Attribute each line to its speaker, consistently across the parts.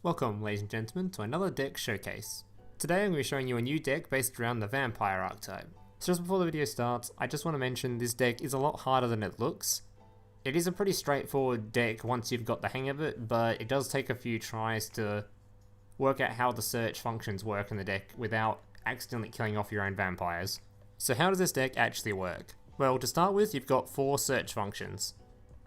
Speaker 1: Welcome, ladies and gentlemen, to another deck showcase. Today I'm going to be showing you a new deck based around the vampire archetype. So just before the video starts, I just want to mention this deck is a lot harder than it looks. It is a pretty straightforward deck once you've got the hang of it, but it does take a few tries to work out how the search functions work in the deck without accidentally killing off your own vampires. So how does this deck actually work? Well, to start with, you've got 4 search functions.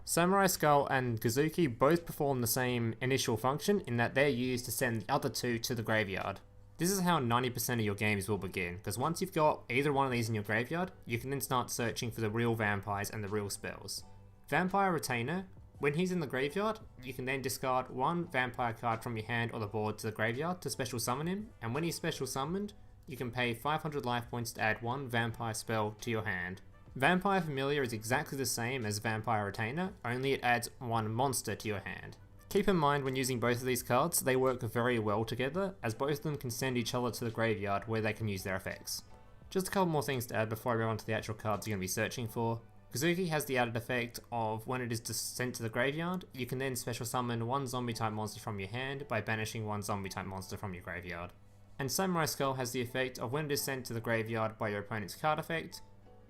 Speaker 1: Samurai Skull and Gozuki both perform the same initial function in that they're used to send the other 2 to the graveyard. This is how 90% of your games will begin, because once you've got either one of these in your graveyard, you can then start searching for the real vampires and the real spells. Vampire Retainer, when he's in the graveyard, you can then discard 1 vampire card from your hand or the board to the graveyard to special summon him, and when he's special summoned, you can pay 500 life points to add 1 vampire spell to your hand. Vampire Familiar is exactly the same as Vampire Retainer, only it adds 1 monster to your hand. Keep in mind when using both of these cards, they work very well together, as both of them can send each other to the graveyard where they can use their effects. Just a couple more things to add before I move on to the actual cards you're going to be searching for. Gozuki has the added effect of when it is sent to the graveyard, you can then special summon 1 zombie type monster from your hand by banishing 1 zombie type monster from your graveyard. And Samurai Skull has the effect of when it is sent to the graveyard by your opponent's card effect,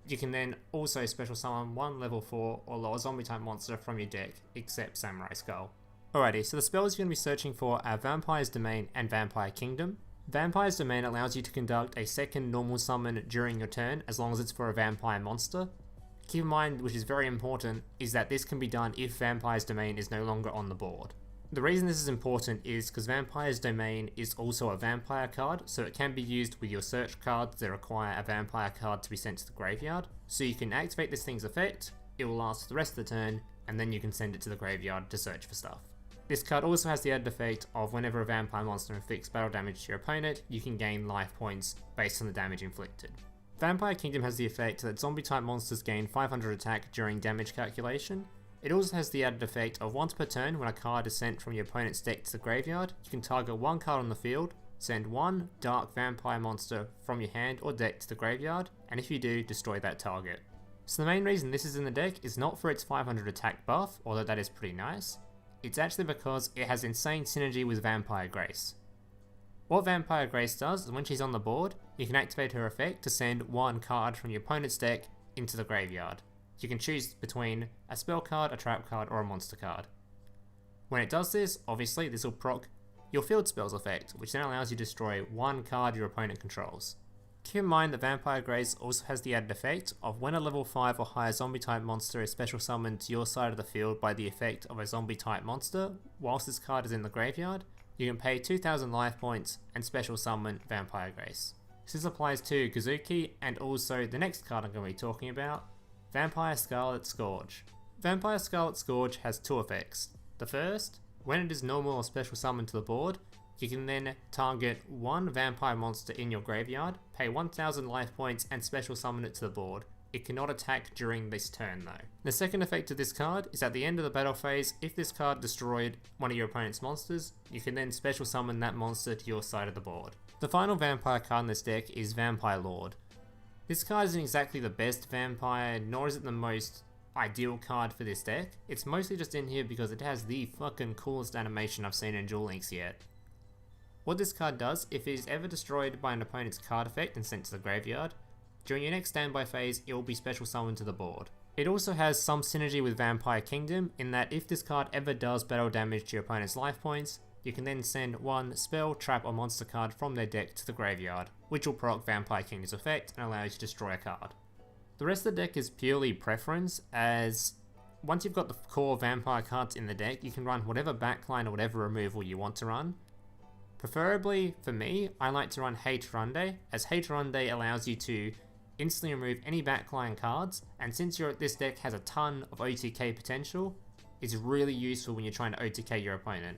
Speaker 1: you can then also special summon 1 level 4 or lower zombie type monster from your deck, except Samurai Skull. Alrighty, so the spells you're going to be searching for are Vampire's Domain and Vampire Kingdom. Vampire's Domain allows you to conduct a second normal summon during your turn, as long as it's for a vampire monster. Keep in mind, which is very important, is that this can be done if Vampire's Domain is no longer on the board. The reason this is important is because Vampire's Domain is also a vampire card, so it can be used with your search cards that require a vampire card to be sent to the graveyard. So you can activate this thing's effect, it will last for the rest of the turn, and then you can send it to the graveyard to search for stuff. This card also has the added effect of whenever a vampire monster inflicts battle damage to your opponent, you can gain life points based on the damage inflicted. Vampire Kingdom has the effect that zombie type monsters gain 500 attack during damage calculation. It also has the added effect of once per turn when a card is sent from your opponent's deck to the graveyard, you can target 1 card on the field, send 1 dark vampire monster from your hand or deck to the graveyard, and if you do, destroy that target. So the main reason this is in the deck is not for its 500 attack buff, although that is pretty nice, it's actually because it has insane synergy with Vampire Grace. What Vampire Grace does is when she's on the board, you can activate her effect to send 1 card from your opponent's deck into the graveyard. You can choose between a spell card, a trap card, or a monster card. When it does this, obviously this will proc your field spells effect, which then allows you to destroy 1 card your opponent controls. Keep in mind that Vampire Grace also has the added effect of when a level 5 or higher zombie type monster is special summoned to your side of the field by the effect of a zombie type monster, whilst this card is in the graveyard, you can pay 2000 life points and special summon Vampire Grace. This applies to Gozuki and also the next card I'm going to be talking about, Vampire Scarlet Scourge. Vampire Scarlet Scourge has 2 effects. The first, when it is normal or special summoned to the board, you can then target 1 vampire monster in your graveyard, pay 1000 life points and special summon it to the board. It cannot attack during this turn though. The second effect of this card is at the end of the battle phase, if this card destroyed one of your opponent's monsters, you can then special summon that monster to your side of the board. The final vampire card in this deck is Vampire Lord. This card isn't exactly the best vampire, nor is it the most ideal card for this deck. It's mostly just in here because it has the fucking coolest animation I've seen in Duel Links yet. What this card does, if it is ever destroyed by an opponent's card effect and sent to the graveyard, during your next standby phase, it will be special summoned to the board. It also has some synergy with Vampire Kingdom in that if this card ever does battle damage to your opponent's life points, you can then send 1 spell, trap or monster card from their deck to the graveyard, which will proc Vampire Kingdom's effect and allow you to destroy a card. The rest of the deck is purely preference, as once you've got the core vampire cards in the deck, you can run whatever backline or whatever removal you want to run. Preferably, for me, I like to run Trundae, as Trundae allows you to instantly remove any backline cards, and since this deck has a ton of OTK potential, it's really useful when you're trying to OTK your opponent.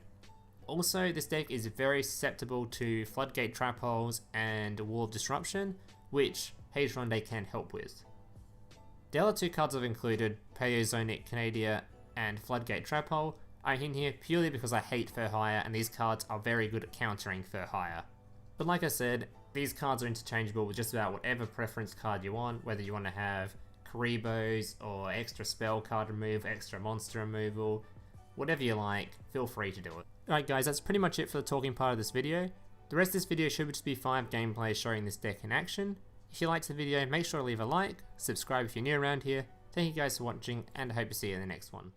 Speaker 1: Also, this deck is very susceptible to Floodgate Trapholes and Wall of Disruption, which Trundae can help with. The other 2 cards I've included, Paleozoic Canadia and Floodgate Traphole, are in here purely because I hate Fur Hire and these cards are very good at countering Fur Hire. But like I said, these cards are interchangeable with just about whatever preference card you want, whether you want to have Karibos or extra spell card remove, extra monster removal, whatever you like, feel free to do it. Alright guys, that's pretty much it for the talking part of this video. The rest of this video should just be 5 gameplays showing this deck in action. If you liked the video, make sure to leave a like, subscribe if you're new around here. Thank you guys for watching, and I hope to see you in the next one.